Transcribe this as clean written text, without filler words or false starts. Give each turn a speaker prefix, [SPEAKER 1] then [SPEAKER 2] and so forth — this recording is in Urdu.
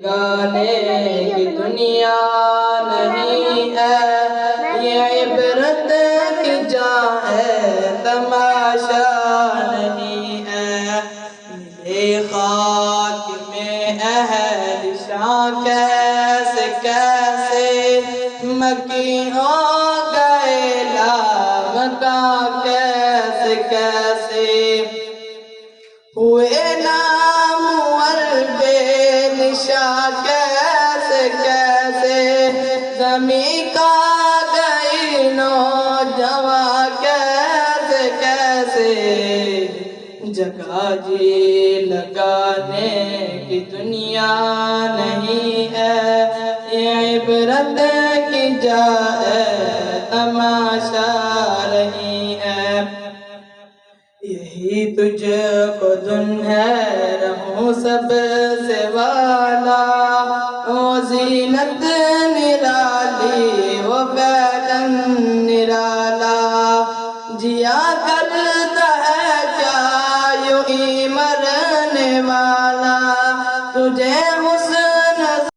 [SPEAKER 1] لگانے کی دنیا نہیں ہے، یہ عبرت کی جا ہے، تماشا نہیں ہے۔ ملے خاک میں اہل شاہ کیسے کیسے، مکی ہو گئے لامکاں کیسے کیسے، ہوئے نامور بے نشاں کیسے کیسے، زمیں کا گئی نوجواں کیسے کیسے، جگہ جی لگانے کی دنیا نہیں ہے، یہ عبرت کی جا ہے، تماشا نہیں ہے۔ یہی تجھ کو دن ہے رہوں سب سے والا، وہ زینت نرالی وہ بیگن نرالا، جیا کرتا ہے کیا یوں ہی مرنے والا،